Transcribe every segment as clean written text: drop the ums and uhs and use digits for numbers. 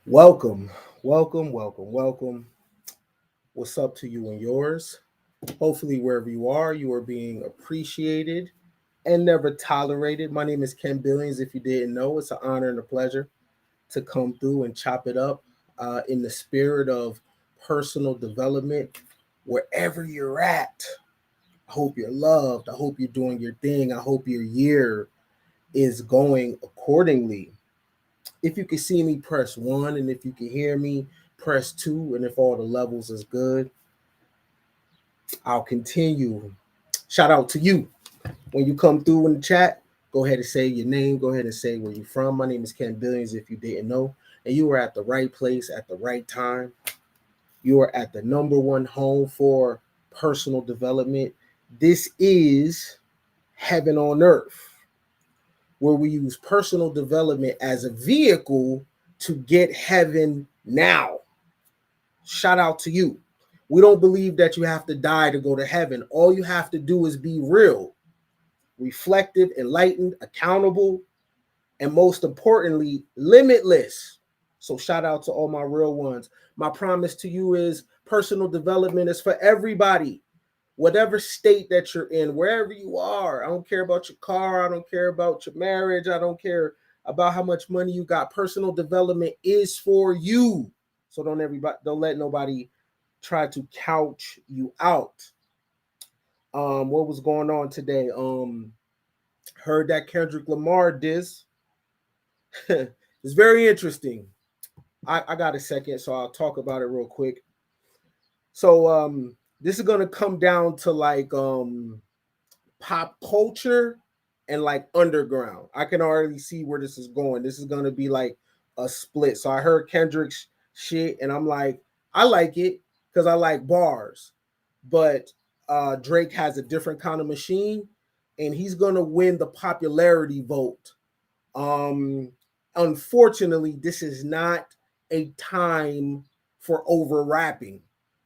Welcome, welcome, welcome, welcome. What's up to you and yours? Hopefully, wherever you are being appreciated and never tolerated. My name is Ken Billions. If you didn't know, it's an honor and a pleasure to come through and chop it up in the spirit of personal development wherever you're at. I hope you're loved. I hope you're doing your thing. I hope your year is going accordingly. If you can see me, press one, and if you can hear me, press two, and if all the levels is good, I'll continue. Shout out to you. When you come through in the chat, go ahead and say your name. Go ahead and say where you're from. My name is Ken Billions, if you didn't know. And you are at the right place at the right time. You are at the number one home for personal development. This is heaven on earth, where we use personal development as a vehicle to get heaven now. Shout out to you. We don't believe that you have to die to go to heaven. All you have to do is be real, reflective, enlightened, accountable, and most importantly, limitless. So shout out to all my real ones. My promise to you is personal development is for everybody. Whatever state that you're in, wherever you are. I don't care about your car. I don't care about your marriage. I don't care about how much money you got. Personal development is for you. So don't let nobody try to couch you out. What was going on today? Heard that Kendrick Lamar diss. It's very interesting. I got a second, so I'll talk about it real quick. So this is gonna come down to like pop culture and like underground. I can already see where this is going. This is gonna be like a split. So I heard Kendrick's shit, and I'm like, I like it because I like bars, but Drake has a different kind of machine, and he's gonna win the popularity vote. Unfortunately, this is not a time for over rapping.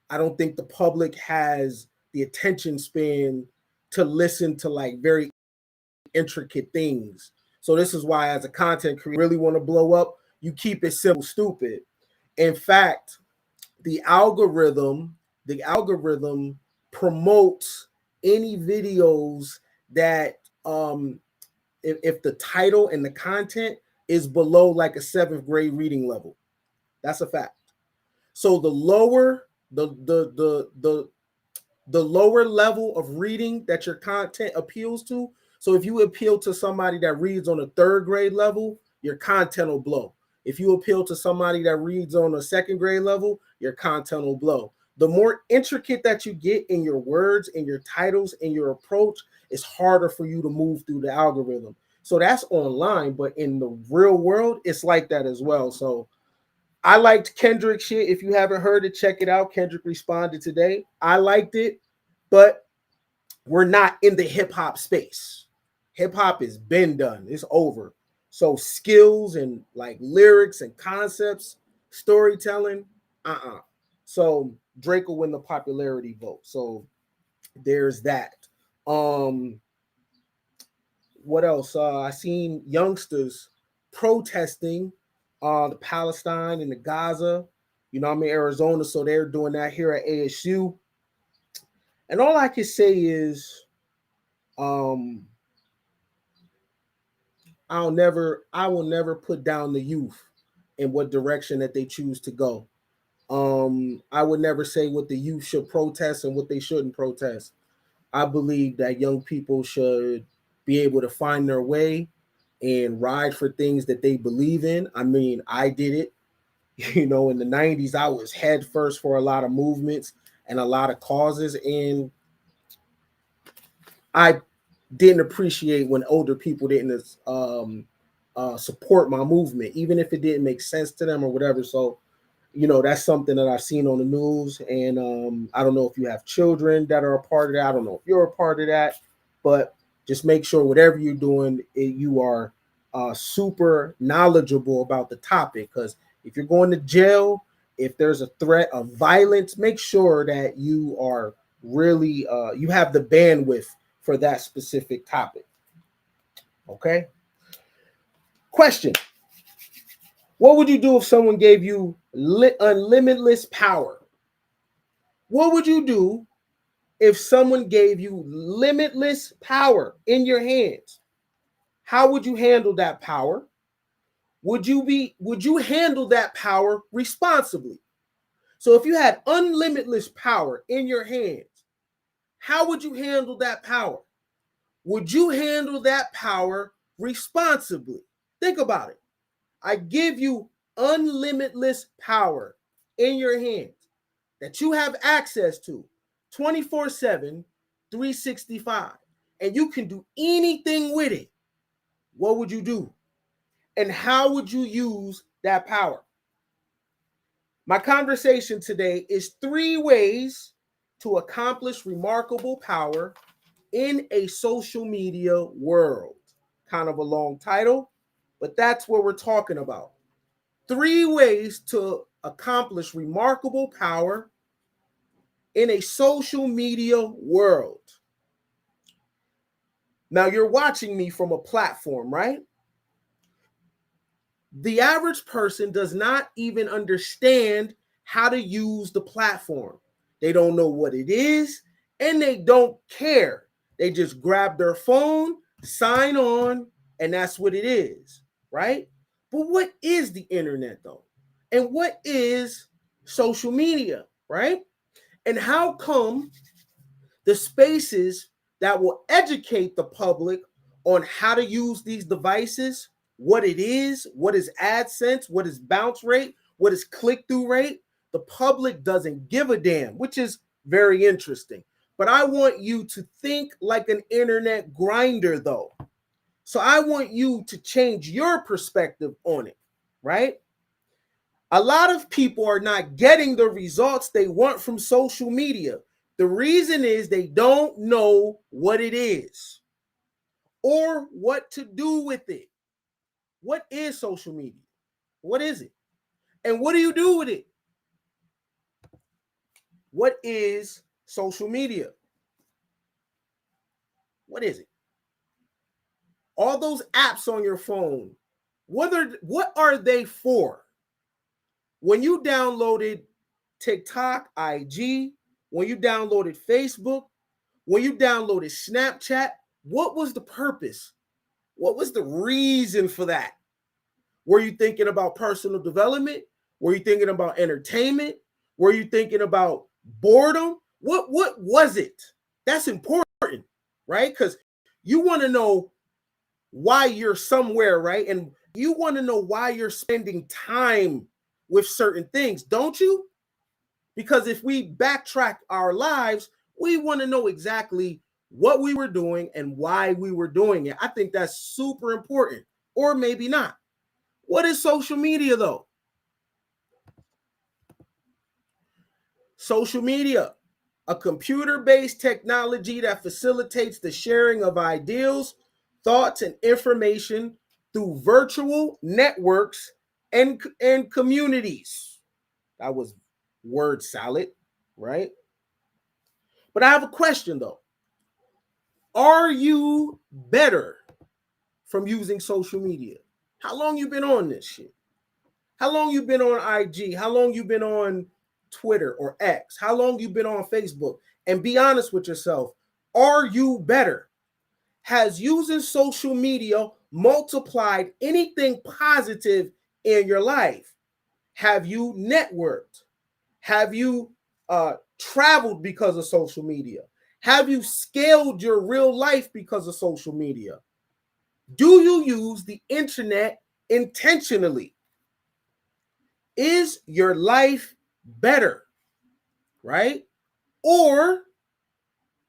I don't think the public has the attention span to listen to like very intricate things. So this is why, as a content creator, really want to blow up, you keep it simple, stupid. In fact, the algorithm promotes any videos that if the title and the content is below like a seventh grade reading level. That's a fact. So the lower the lower level of reading that your content appeals to. So if you appeal to somebody that reads on a third grade level, your content will blow. If you appeal to somebody that reads on a second grade level, your content will blow. The more intricate that you get in your words, in your titles, in your approach, it's harder for you to move through the algorithm. So that's online, but in the real world, it's like that as well. So I liked Kendrick shit. If you haven't heard it, check it out. Kendrick responded today. I liked it, but we're not in the hip hop space. Hip hop has been done. It's over. So skills and like lyrics and concepts, storytelling, So Drake will win the popularity vote. So there's that. What else? I seen youngsters protesting the Palestine and the Gaza. You know, I'm in Arizona, so they're doing that here at ASU. And all I can say is, I will never put down the youth in what direction that they choose to go. I would never say what the youth should protest and what they shouldn't protest. I believe that young people should be able to find their way and ride for things that they believe in. I mean, I did it. You know, in the 90s, I was head first for a lot of movements and a lot of causes. And I didn't appreciate when older people didn't support my movement, even if it didn't make sense to them or whatever. So, you know, that's something that I've seen on the news. And I don't know if you have children that are a part of that. I don't know if you're a part of that, but just make sure whatever you're doing, you are super knowledgeable about the topic. Because if you're going to jail, if there's a threat of violence, make sure that you are really, you have the bandwidth for that specific topic. Okay. Question. What would you do if someone gave you unlimitless power? What would you do if someone gave you limitless power in your hands? How would you handle that power? Would you handle that power responsibly? So if you had unlimitless power in your hands, how would you handle that power? Would you handle that power responsibly? Think about it. I give you unlimitless power in your hands that you have access to 24/7, 365, and you can do anything with it. What would you do? And how would you use that power? My conversation today is 3 ways to accomplish remarkable power in a social media world. Kind of a long title, but that's what we're talking about. 3 ways to accomplish remarkable power in a social media world. Now, you're watching me from a platform, right? The average person does not even understand how to use the platform. They don't know what it is and they don't care. They just grab their phone, sign on, and that's what it is, right? But what is the internet though? And what is social media, right? And how come the spaces that will educate the public on how to use these devices, what it is, what is AdSense, what is bounce rate, what is click through rate, the public doesn't give a damn, which is very interesting. But I want you to think like an internet grinder, though. So I want you to change your perspective on it, right? A lot of people are not getting the results they want from social media. The reason is they don't know what it is or what to do with it. What is social media? What is it? And what do you do with it? What is social media? What is it? All those apps on your phone, what are they for? When you downloaded TikTok, IG, when you downloaded Facebook, when you downloaded Snapchat, what was the purpose? What was the reason for that? Were you thinking about personal development? Were you thinking about entertainment? Were you thinking about boredom? What was it? That's important, right? Because you want to know why you're somewhere, right? And you want to know why you're spending time with certain things, don't you? Because if we backtrack our lives, we want to know exactly what we were doing and why we were doing it. I think that's super important, or maybe not. What is social media, though? Social media, a computer-based technology that facilitates the sharing of ideals, thoughts, and information through virtual networks and communities. That was word salad, right? But I have a question, though. Are you better from using social media? How long you been on this shit? How long you been on IG? How long you been on Twitter or X? How long you been on Facebook? And be honest with yourself. Are you better? Has using social media multiplied anything positive in your life? Have you networked? Have you traveled because of social media? Have you scaled your real life because of social media? Do you use the internet intentionally? Is your life better, right? Or,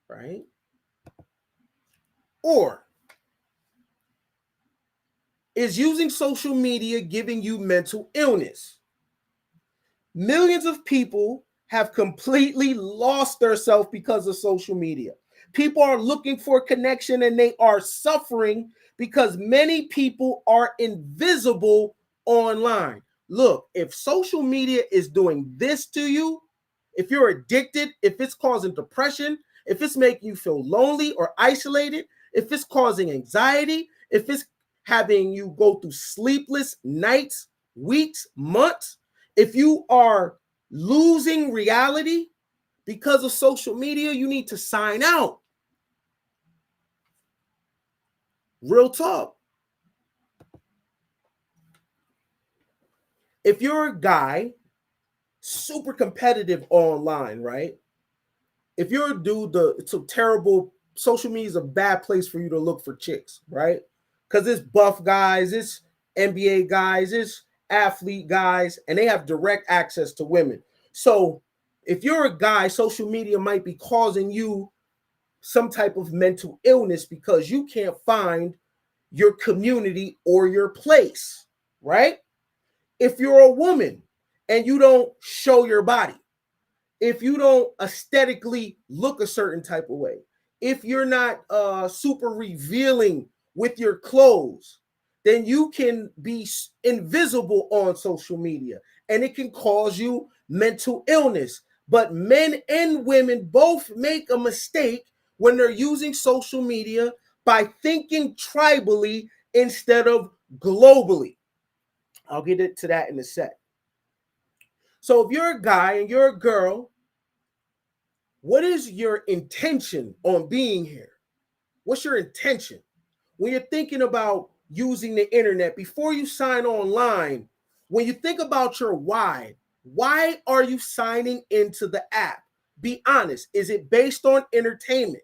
right? Or is using social media giving you mental illness? Millions of people have completely lost themselves because of social media. People are looking for connection and they are suffering because many people are invisible online. Look, if social media is doing this to you, if you're addicted, if it's causing depression, if it's making you feel lonely or isolated, if it's causing anxiety, if it's having you go through sleepless nights, weeks, months, if you are losing reality because of social media, you need to sign out. Real talk. If you're a guy super competitive online, right? If you're a dude, it's a terrible, social media is a bad place for you to look for chicks, right? Because it's buff guys, it's NBA guys, it's athlete guys, and they have direct access to women. So if you're a guy, social media might be causing you some type of mental illness because you can't find your community or your place, right? If you're a woman and you don't show your body, if you don't aesthetically look a certain type of way, if you're not super revealing with your clothes, then you can be invisible on social media and it can cause you mental illness. But men and women both make a mistake when they're using social media by thinking tribally instead of globally. I'll get into that in a sec. So if you're a guy and you're a girl, what is your intention on being here? What's your intention? When you're thinking about using the internet, before you sign online, when you think about your why are you signing into the app? Be honest. Is it based on entertainment?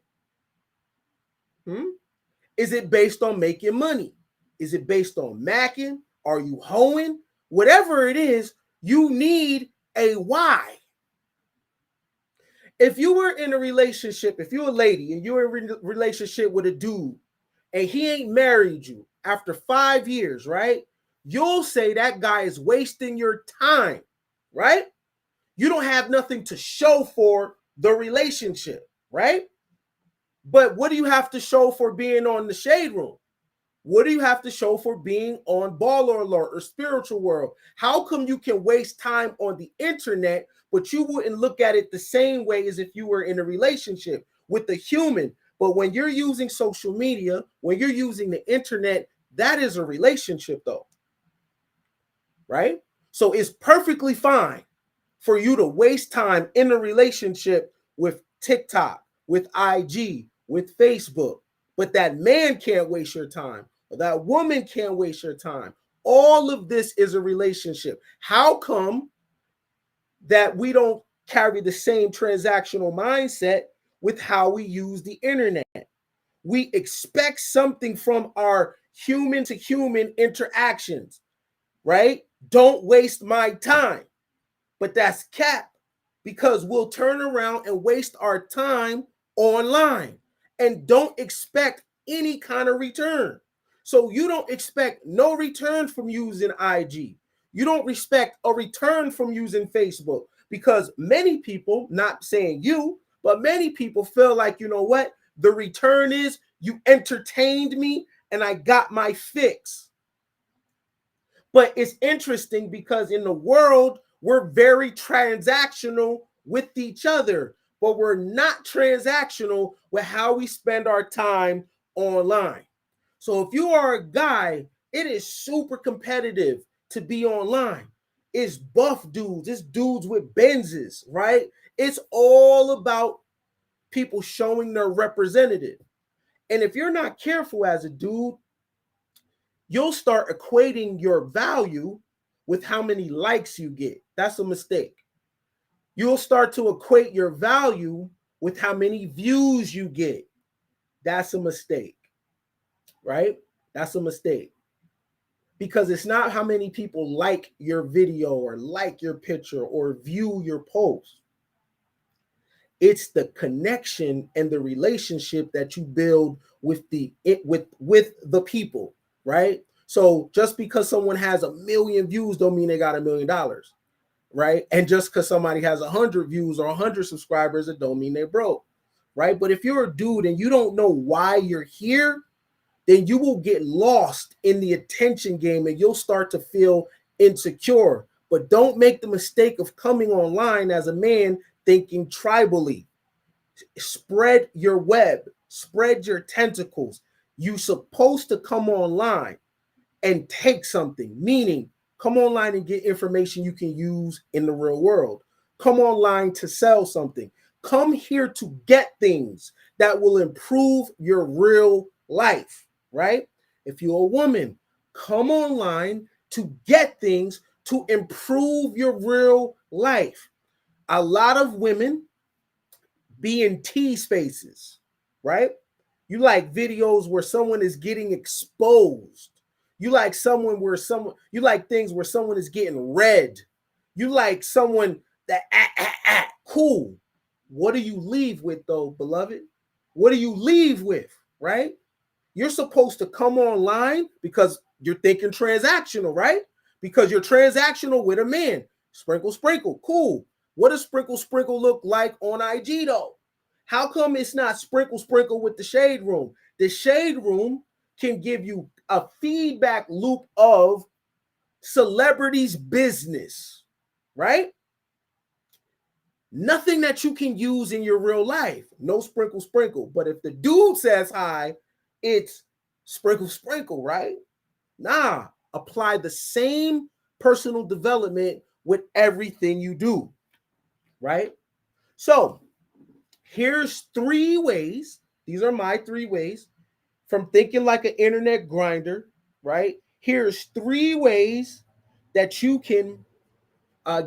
Is it based on making money? Is it based on macking? Are you hoeing? Whatever it is, you need a why. If you were in a relationship, if you're a lady and you're in a relationship with a dude and he ain't married you after 5 years, right? You'll say that guy is wasting your time, right? You don't have nothing to show for the relationship, right? But what do you have to show for being on the Shade Room? What do you have to show for being on Baller Alert or Spiritual World? How come you can waste time on the internet, but you wouldn't look at it the same way as if you were in a relationship with a human? But when you're using social media, when you're using the internet, that is a relationship though, right? So it's perfectly fine for you to waste time in a relationship with TikTok, with IG, with Facebook, but that man can't waste your time, or that woman can't waste your time. All of this is a relationship. How come that we don't carry the same transactional mindset with how we use the internet? We expect something from our human to human interactions, right? Don't waste my time. But that's cap, because we'll turn around and waste our time online and don't expect any kind of return. So you don't expect no return from using IG. You don't expect a return from using Facebook, because many people, not saying you, but many people feel like, you know what? The return is you entertained me and I got my fix. But it's interesting because in the world, we're very transactional with each other, but we're not transactional with how we spend our time online. So if you are a guy, it is super competitive to be online. It's buff dudes, it's dudes with Benzes, right? It's all about people showing their representative. And if you're not careful as a dude, you'll start equating your value with how many likes you get. That's a mistake. You'll start to equate your value with how many views you get. That's a mistake, right? That's a mistake. Because it's not how many people like your video or like your picture or view your post. It's the connection and the relationship that you build with the people, right? So just because someone has 1 million views don't mean they got $1 million, right? And just because somebody has 100 views or 100 subscribers, it don't mean they're broke, right? But if you're a dude and you don't know why you're here, then you will get lost in the attention game and you'll start to feel insecure. But don't make the mistake of coming online as a man thinking tribally. Spread your web, spread your tentacles. You're supposed to come online and take something, meaning Come online and get information you can use in the real world. Come online to sell something. Come here to get things that will improve your real life, right? If you're a woman, come online to get things to improve your real life. A lot of women be in T spaces, right? You like videos where someone is getting exposed. You like you like things where someone is getting read. You like someone that cool. What do you leave with though, beloved? What do you leave with, right? You're supposed to come online because you're thinking transactional, right? Because you're transactional with a man. Sprinkle, sprinkle, cool. What does sprinkle, sprinkle look like on IG though? How come it's not sprinkle, sprinkle with the shade room? The shade room can give you a feedback loop of celebrities' business, right? Nothing that you can use in your real life. No sprinkle, sprinkle. But if the dude says hi, it's sprinkle, sprinkle, right? Nah, apply the same personal development with everything you do, right? So here's 3 ways. These are my 3 ways from thinking like an internet grinder, right? Here's 3 ways that you can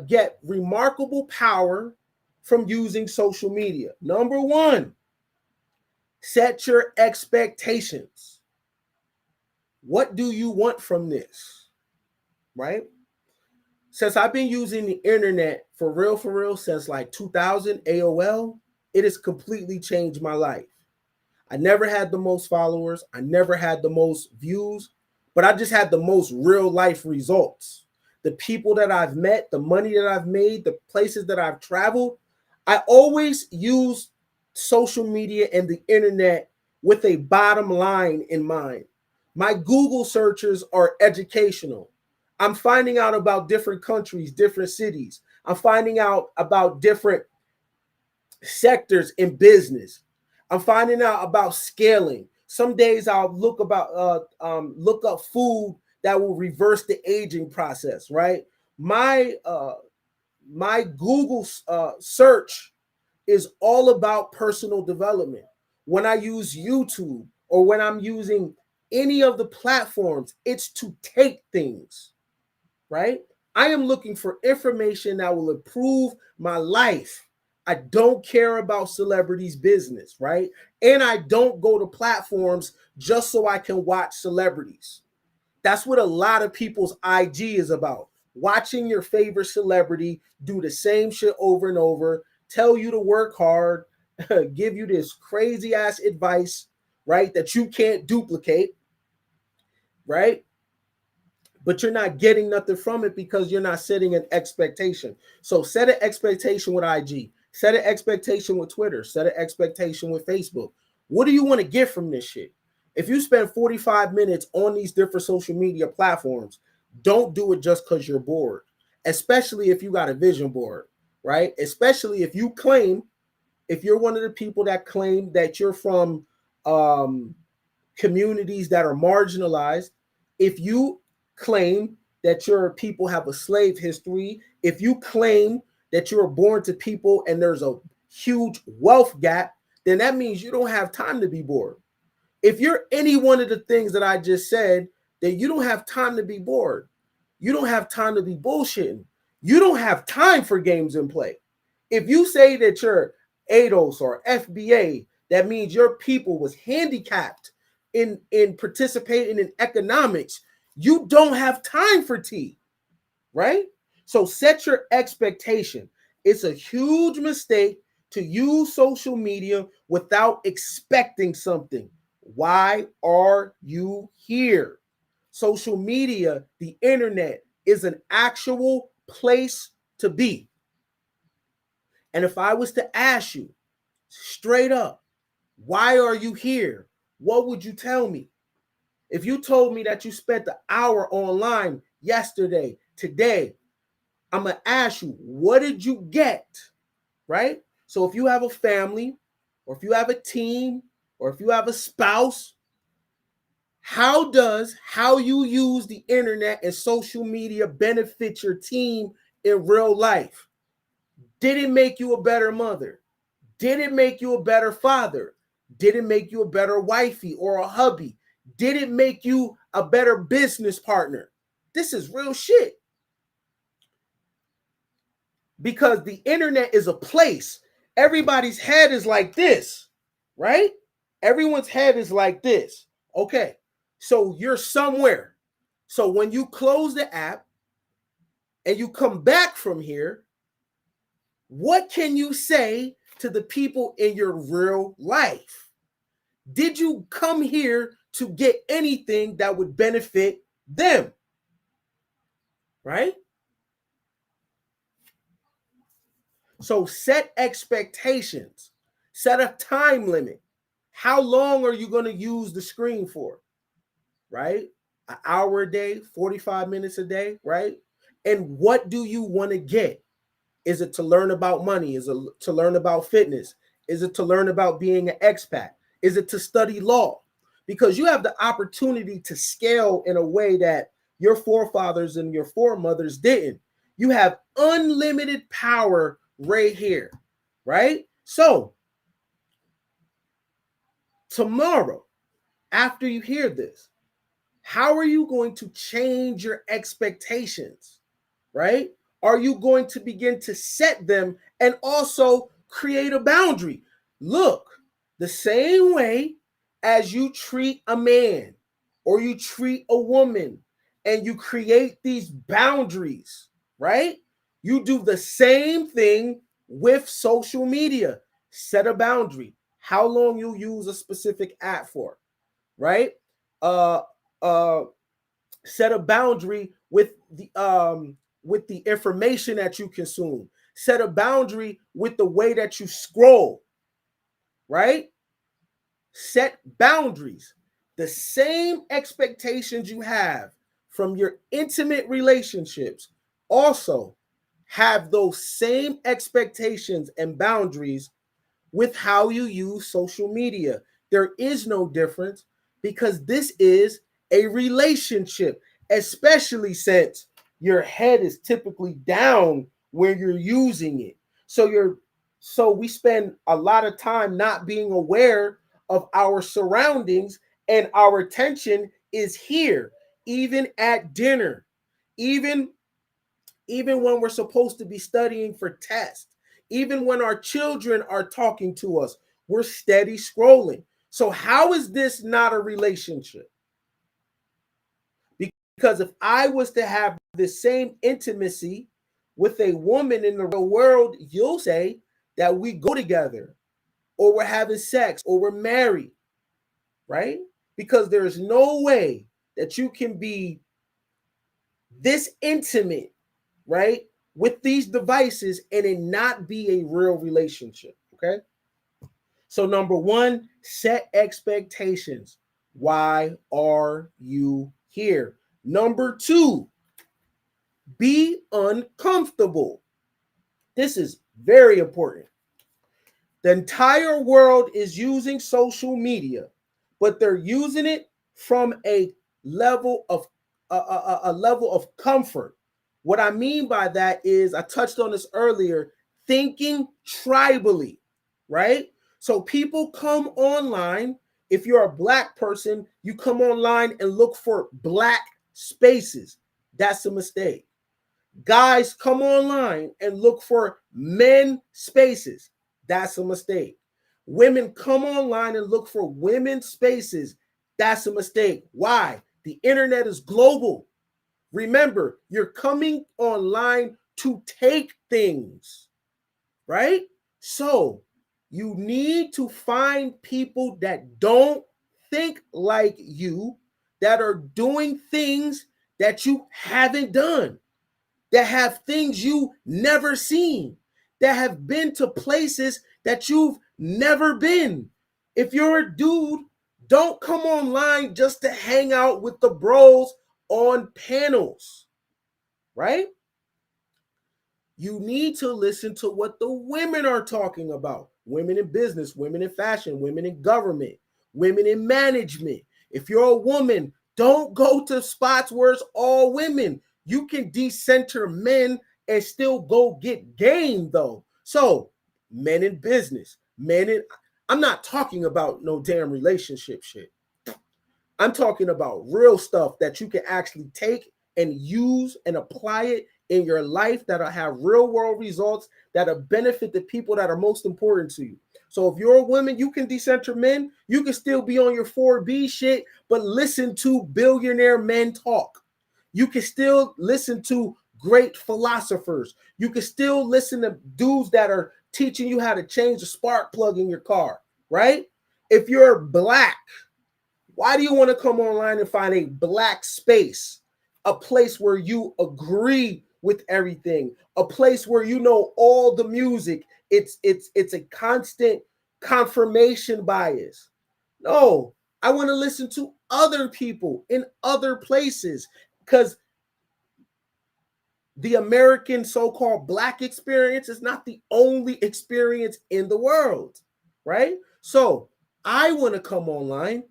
get remarkable power from using social media. Number 1, set your expectations. What do you want from this? Right? Since I've been using the internet for real, since like 2000 AOL, it has completely changed my life. I never had the most followers. I never had the most views, but I just had the most real life results. The people that I've met, the money that I've made, the places that I've traveled, I always use social media and the internet with a bottom line in mind. My Google searches are educational. I'm finding out about different countries, different cities. I'm finding out about different sectors in business. I'm finding out about scaling. Some days I'll look up food that will reverse the aging process. Right. My Google search is all about personal development. When I use YouTube or when I'm using any of the platforms, it's to take things, right? I am looking for information that will improve my life. I don't care about celebrities' business, right? And I don't go to platforms just so I can watch celebrities. That's what a lot of people's IG is about. Watching your favorite celebrity do the same shit over and over, tell you to work hard, give you this crazy ass advice, right? That you can't duplicate, right? But you're not getting nothing from it because you're not setting an expectation. So set an expectation with IG, set an expectation with Twitter, set an expectation with Facebook. What do you want to get from this shit? If you spend 45 minutes on these different social media platforms, don't do it just because you're bored, especially if you got a vision board, right? Especially if you're one of the people that claim that you're from communities that are marginalized, if you claim that your people have a slave history, if you claim that you were born to people and there's a huge wealth gap, then that means you don't have time to be bored. If you're any one of the things that I just said, then you don't have time to be bored. You don't have time to be bullshitting. You don't have time for games and play. If you say that you're ADOS or FBA, that means your people was handicapped in participating in economics. You don't have time for tea, right? So set your expectation. It's a huge mistake to use social media without expecting something. Why are you here? Social media, the internet, is an actual place to be. And if I was to ask you straight up, why are you here? What would you tell me? If you told me that you spent an hour online yesterday, today, I'm going to ask you, what did you get? Right? So if you have a family, or if you have a team, or if you have a spouse, How does how you use the internet and social media benefit your team in real life? Did it make you a better mother? Did it make you a better father? Did it make you a better wifey or a hubby? Did it make you a better business partner? This is real shit. Because the internet is a place. Everybody's head is like this, right? Everyone's head is like this. Okay, so you're somewhere. So when you close the app and you come back from here, what can you say to the people in your real life? Did you come here to get anything that would benefit them? Right? So set expectations, set a time limit. How long are you going to use the screen for? Right? An hour a day, 45 minutes a day, right? And what do you want to get? Is it to learn about money? Is it to learn about fitness? Is it to learn about being an expat? Is it to study law? Because you have the opportunity to scale in a way that your forefathers and your foremothers didn't. You have unlimited power right here, right? So tomorrow, after you hear this, how are you going to change your expectations, right? Are you going to begin to set them and also create a boundary? Look, the same way as you treat a man or you treat a woman and you create these boundaries, right? You do the same thing with social media. Set a boundary. How long you use a specific app for, right? Uh, uh, Set a boundary with the information that you consume. Set a boundary with the way that you scroll, right? Set boundaries. The same expectations you have from your intimate relationships also have those same expectations and boundaries with how you use social media. There is no difference because this is a relationship, especially since your head is typically down when you're using it. So we spend a lot of time not being aware of our surroundings, and our attention is here, even at dinner, even even when we're supposed to be studying for tests, even when our children are talking to us, we're steady scrolling. So, how is this not a relationship? Because if I was to have the same intimacy with a woman in the real world, you'll say that we go together, or we're having sex, or we're married, right? Because there's no way that you can be this intimate, right, with these devices and it not be a real relationship. Okay. So, number one, set expectations. Why are you here? Number two, be uncomfortable. This is very important. The entire world is using social media, but they're using it from a level of a level of comfort. What I mean by that is, I touched on this earlier, thinking tribally, right? So people come online. If you're a black person, you come online and look for black spaces. That's a mistake. Guys come online and look for men spaces. That's a mistake. Women come online and look for women spaces. That's a mistake. Why? The internet is global. Remember, you're coming online to take things, right? So you need to find people that don't think like you, that are doing things that you haven't done, that have things you never seen, that have been to places that you've never been. If you're a dude, don't come online just to hang out with the bros on panels, right? You need to listen to what the women are talking about. Women in business, women in fashion, women in government, women in management. If you're a woman, don't go to spots where it's all women. You can decenter men and still go get game though. So men in business, I'm not talking about no damn relationship shit. I'm talking about real stuff that you can actually take and use and apply it in your life that'll have real world results that'll benefit the people that are most important to you. So if you're a woman, you can decenter men. You can still be on your 4B shit, but listen to billionaire men talk. You can still listen to great philosophers. You can still listen to dudes that are teaching you how to change the spark plug in your car, right? If you're black, why do you want to come online and find a black space, a place where you agree with everything, a place where you know all the music? It's a constant confirmation bias. No, I want to listen to other people in other places because the American so-called black experience is not the only experience in the world, right? So I want to come online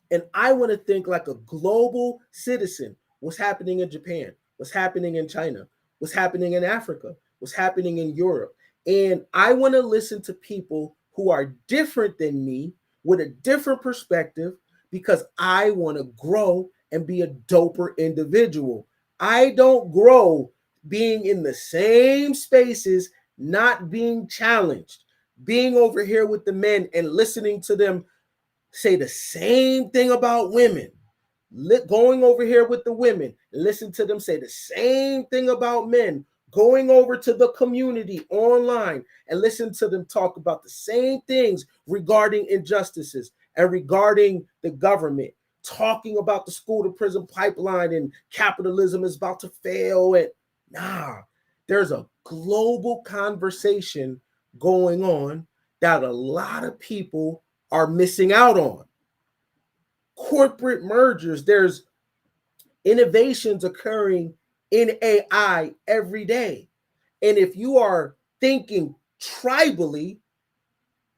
and I want to think like a global citizen. What's happening in Japan? What's happening in China? What's happening in Africa? What's happening in Europe? And I want to listen to people who are different than me with a different perspective because I want to grow and be a doper individual. I don't grow being in the same spaces, not being challenged, being over here with the men and listening to them say the same thing about women, going over here with the women, listen to them say the same thing about men, going over to the community online and listen to them talk about the same things regarding injustices and regarding the government, talking about the school to prison pipeline and capitalism is about to fail. And there's a global conversation going on that a lot of people are missing out on. Corporate mergers, there's innovations occurring in AI every day. And if you are thinking tribally,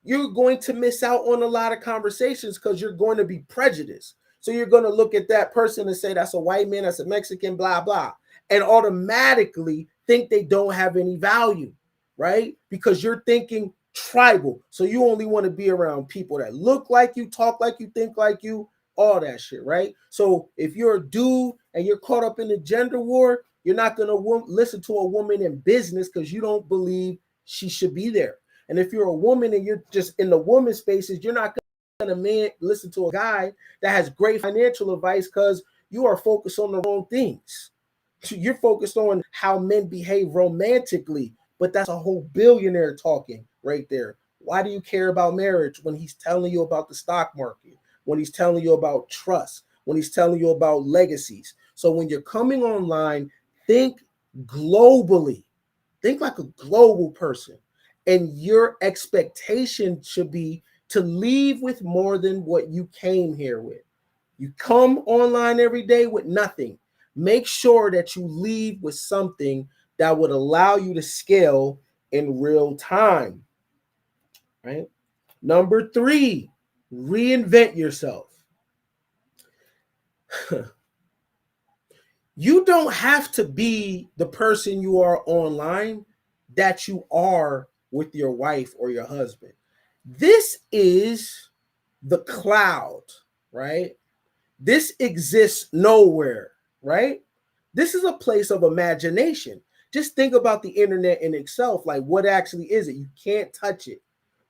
you're going to miss out on a lot of conversations because you're going to be prejudiced. So you're going to look at that person and say, that's a white man, that's a Mexican, blah, blah, and automatically think they don't have any value, right? Because you're thinking tribal. So you only want to be around people that look like you, talk like you, think like you, all that shit, right? So if you're a dude and you're caught up in the gender war, you're not going to listen to a woman in business because you don't believe she should be there. And if you're a woman and you're just in the woman spaces, you're not going to listen to a guy that has great financial advice because you are focused on the wrong things. You're focused on how men behave romantically, but that's a whole billionaire talking right there. Why do you care about marriage when he's telling you about the stock market, when he's telling you about trust, when he's telling you about legacies? So when you're coming online, think globally. Think like a global person. And your expectation should be to leave with more than what you came here with. You come online every day with nothing. Make sure that you leave with something that would allow you to scale in real time. Right? Number 3, reinvent yourself. You don't have to be the person you are online that you are with your wife or your husband. This is the cloud, right? This exists nowhere, right? This is a place of imagination. Just think about the internet in itself. Like, what actually is it? You can't touch it.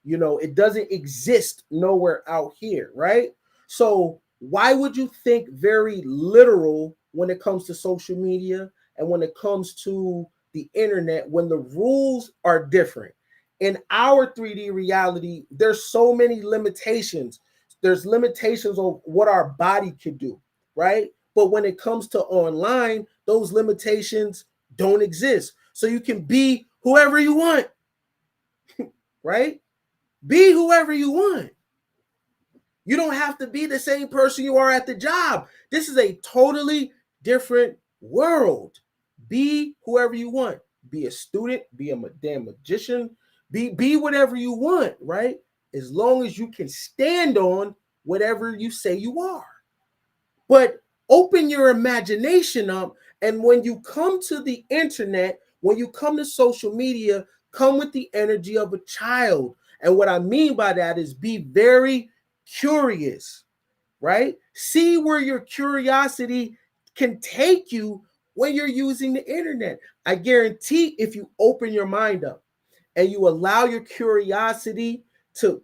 You know, it doesn't exist nowhere out here, right? So why would you think very literal when it comes to social media and when it comes to the internet when the rules are different? In our 3D reality, there's so many limitations. There's limitations on what our body can do, right? But when it comes to online, those limitations don't exist. So you can be whoever you want, right? Be whoever you want. You don't have to be the same person you are at the job. This is a totally different world. Be whoever you want. Be a student, be a damn magician, be whatever you want, right? As long as you can stand on whatever you say you are. But open your imagination up. And when you come to the internet, when you come to social media, come with the energy of a child. And what I mean by that is be very curious, right? See where your curiosity can take you when you're using the internet. I guarantee if you open your mind up and you allow your curiosity to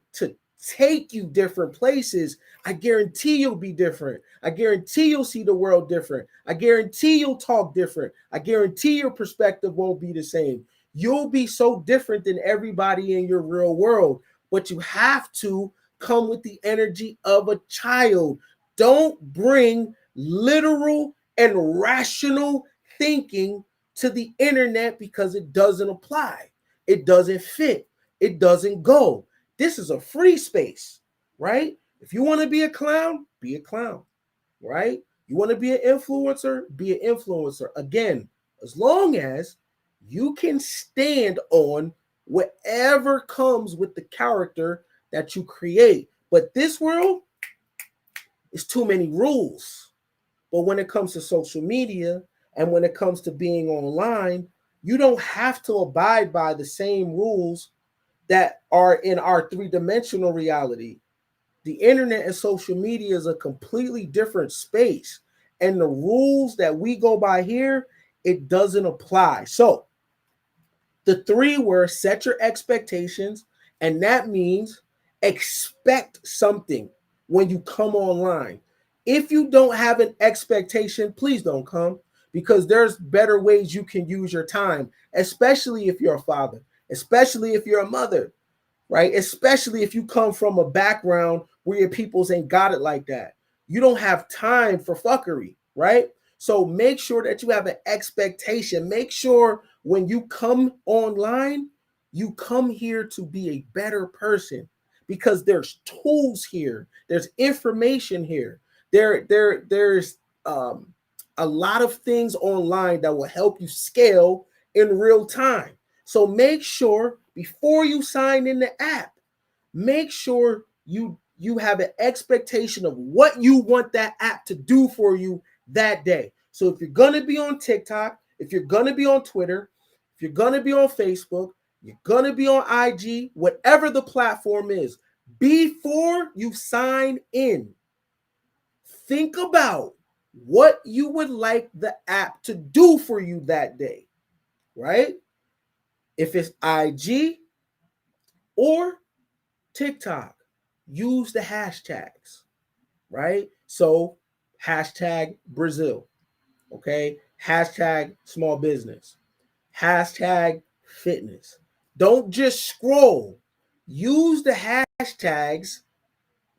take you different places, I guarantee you'll be different. I guarantee you'll see the world different. I guarantee you'll talk different. I guarantee your perspective won't be the same. You'll be so different than everybody in your real world, but you have to come with the energy of a child. Don't bring literal and rational thinking to the internet because it doesn't apply. It doesn't fit. It doesn't go. This is a free space, right? If you want to be a clown, be a clown, right? You want to be an influencer, be an influencer. Again, as long as you can stand on whatever comes with the character that you create. But this world is too many rules. But when it comes to social media and when it comes to being online, you don't have to abide by the same rules that are in our three-dimensional reality. The internet and social media is a completely different space. And the rules that we go by here, it doesn't apply. So the three were set your expectations, and that means expect something when you come online. If you don't have an expectation, please don't come, because there's better ways you can use your time, especially if you're a father, especially if you're a mother, right? Especially if you come from a background where your peoples ain't got it like that. You don't have time for fuckery, right? So make sure that you have an expectation. Make sure when you come online, you come here to be a better person, because there's tools here. There's information here. There's a lot of things online that will help you scale in real time. So make sure before you sign in the app, make sure you have an expectation of what you want that app to do for you that day. So if you're going to be on TikTok, if you're going to be on Twitter, if you're going to be on Facebook, you're going to be on IG, whatever the platform is, before you sign in, think about what you would like the app to do for you that day, right? If it's IG or TikTok, use the hashtags, right? So hashtag Brazil, okay? Hashtag small business, hashtag fitness. Don't just scroll. Use the hashtags,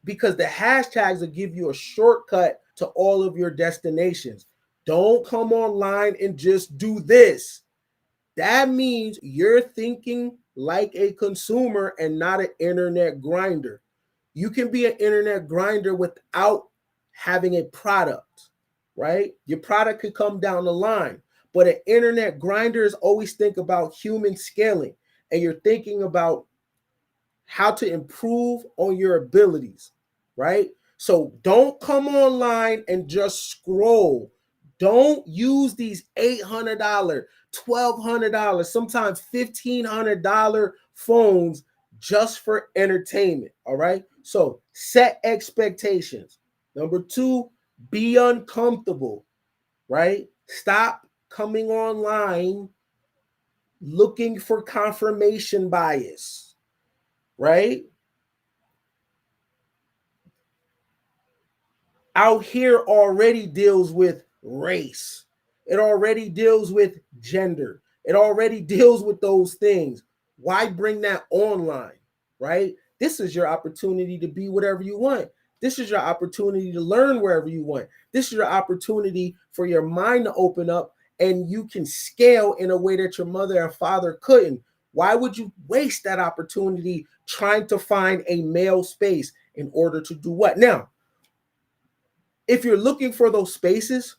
because the hashtags will give you a shortcut to all of your destinations. Don't come online and just do this. That means you're thinking like a consumer and not an internet grinder. You can be an internet grinder without having a product, right? Your product could come down the line, but an internet grinder is always think about human scaling, and you're thinking about how to improve on your abilities, right? So don't come online and just scroll. Don't use these $800, $1,200, sometimes $1,500 phones just for entertainment, all right? So set expectations. Number two, be uncomfortable, right? Stop coming online looking for confirmation bias, right? Out here already deals with race. It already deals with gender. It already deals with those things. Why bring that online, right? This is your opportunity to be whatever you want. This is your opportunity to learn wherever you want. This is your opportunity for your mind to open up, and you can scale in a way that your mother and father couldn't. Why would you waste that opportunity trying to find a male space in order to do what? Now, if you're looking for those spaces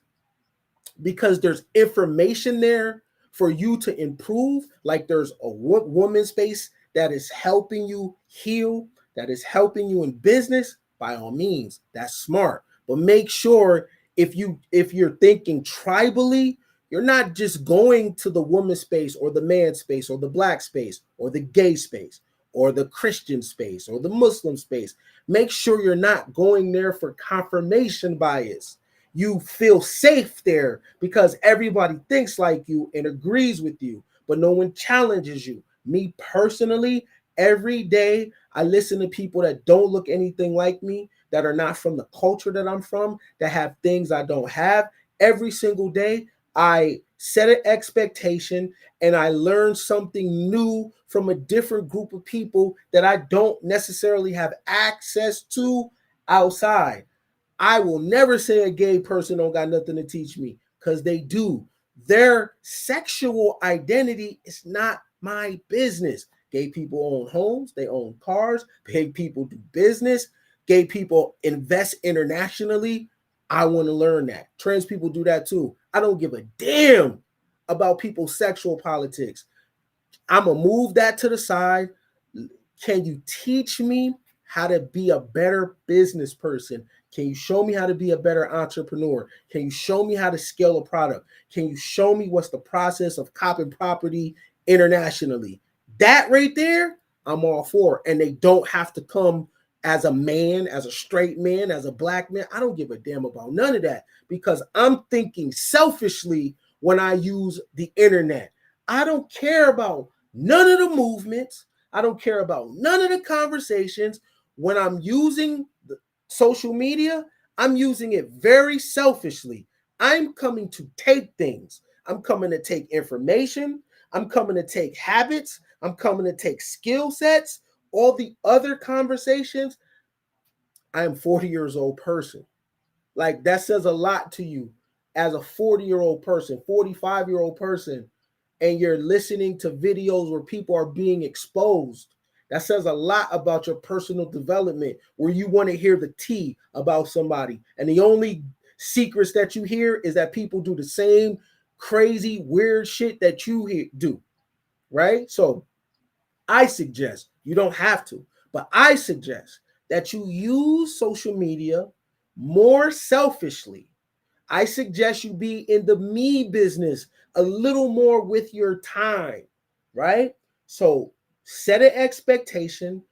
because there's information there for you to improve, like there's a woman space that is helping you heal, that is helping you in business, by all means, that's smart. But make sure if you're thinking tribally, you're not just going to the woman space or the man space or the black space or the gay space or the Christian space or the Muslim space. Make sure you're not going there for confirmation bias. You feel safe there because everybody thinks like you and agrees with you, but no one challenges you. Me personally, every day I listen to people that don't look anything like me, that are not from the culture that I'm from, that have things I don't have. Every single day, I set an expectation and I learn something new from a different group of people that I don't necessarily have access to outside. I will never say a gay person don't got nothing to teach me because they do. Their sexual identity is not my business. Gay people own homes, they own cars, gay people do business, gay people invest internationally. I want to learn that. Trans people do that too. I don't give a damn about people's sexual politics. I'm going to move that to the side. Can you teach me how to be a better business person? Can you show me how to be a better entrepreneur? Can you show me how to scale a product? Can you show me what's the process of copping property internationally? That right there, I'm all for. And they don't have to come as a man, as a straight man, as a black man. I don't give a damn about none of that because I'm thinking selfishly when I use the internet. I don't care about none of the movements. I don't care about none of the conversations. When I'm using the social media, I'm using it very selfishly. I'm coming to take things. I'm coming to take information. I'm coming to take habits. I'm coming to take skill sets. All the other conversations, I am 40 years old person. Like that says a lot to you as a 40-year-old person, 45-year-old person, and you're listening to videos where people are being exposed. That says a lot about your personal development where you want to hear the tea about somebody. And the only secrets that you hear is that people do the same crazy, weird shit that you do, right? So I suggest, you don't have to, but I suggest that you use social media more selfishly. I suggest you be in the me business a little more with your time, right? So set an expectation,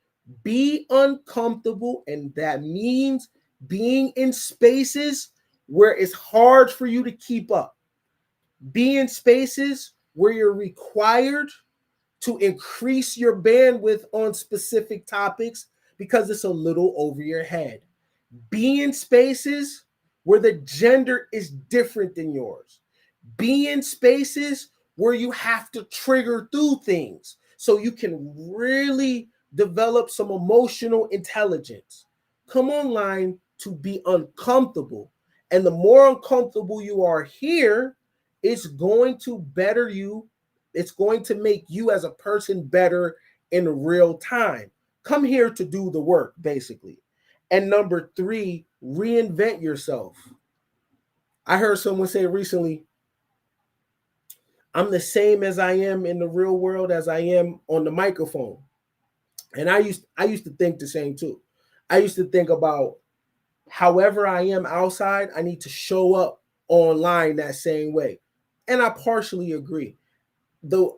be uncomfortable, and that means being in spaces where it's hard for you to keep up. Be in spaces where you're required to increase your bandwidth on specific topics because it's a little over your head. Be in spaces where the gender is different than yours. Be in spaces where you have to trigger through things so you can really develop some emotional intelligence. Come online to be uncomfortable. And the more uncomfortable you are here, it's going to better you. It's going to make you as a person better in real time. Come here to do the work, basically. And number 3, reinvent yourself. I heard someone say recently, I'm the same as I am in the real world as I am on the microphone. And I used to think the same too. I used to think about however I am outside, I need to show up online that same way. And I partially agree. The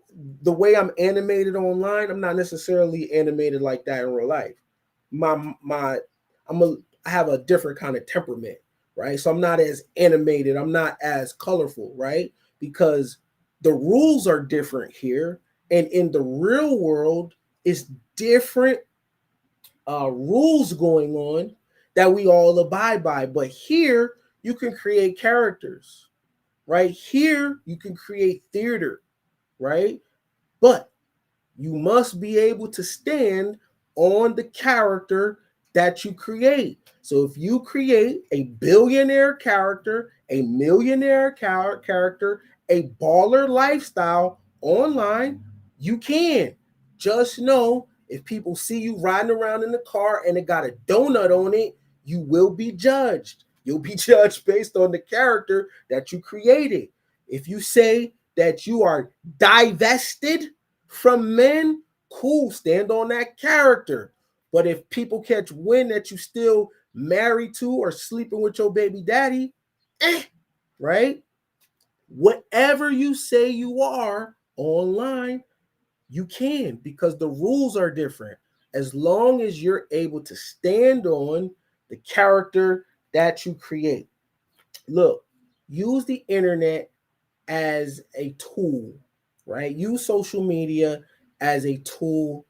the way I'm animated online, I'm not necessarily animated like that in real life. My I have a different kind of temperament, right? So I'm not as animated, I'm not as colorful, right? Because the rules are different here, and in the real world, it's different rules going on that we all abide by. But here, you can create characters, right? Here, you can create theater, right? But you must be able to stand on the character that you create. So if you create a billionaire character, a millionaire character, a baller lifestyle online, you can. Just know if people see you riding around in the car and it got a donut on it, you will be judged. You'll be judged based on the character that you created. If you say that you are divested from men, cool, stand on that character. But if people catch wind that you still married to, or sleeping with your baby daddy, right? Whatever you say you are online, you can, because the rules are different. As long as you're able to stand on the character that you create. Look, use the internet as a tool, right? Use social media as a tool,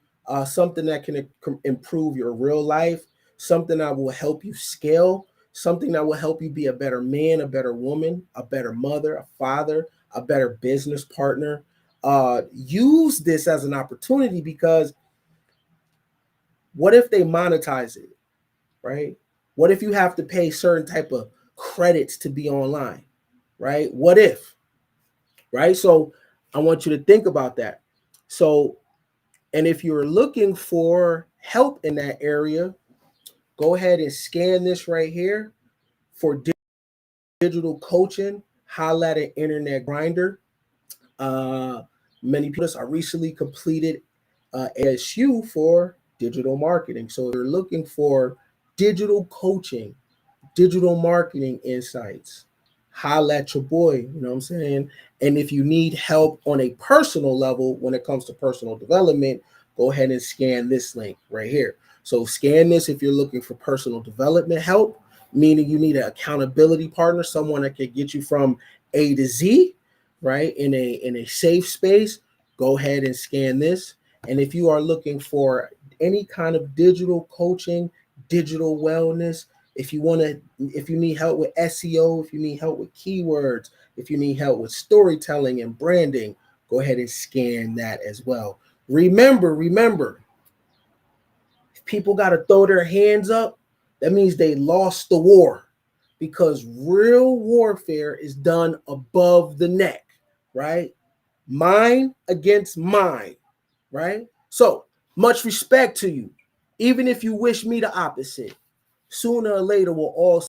something that can improve your real life, something that will help you scale, something that will help you be a better man, a better woman, a better mother, a father, a better business partner. Use this as an opportunity, because what if they monetize it, right? What if you have to pay certain type of credits to be online, right? What if, right? So I want you to think about that. So, and if you're looking for help in that area, go ahead and scan this right here for digital coaching. Holla at Internet Grinder. Uh, Many people, I recently completed ASU for digital marketing. So if you're looking for digital coaching, digital marketing insights, holla at your boy, you know what I'm saying? And if you need help on a personal level when it comes to personal development, go ahead and scan this link right here. So scan this if you're looking for personal development help, meaning you need an accountability partner, someone that can get you from A to Z, right? In a safe space, go ahead and scan this. And if you are looking for any kind of digital coaching, digital wellness, if you need help with SEO, if you need help with keywords, if you need help with storytelling and branding, go ahead and scan that as well. Remember, if people got to throw their hands up, that means they lost the war, because real warfare is done above the neck, right? Mine against mine, right? So much respect to you. Even if you wish me the opposite, sooner or later we'll all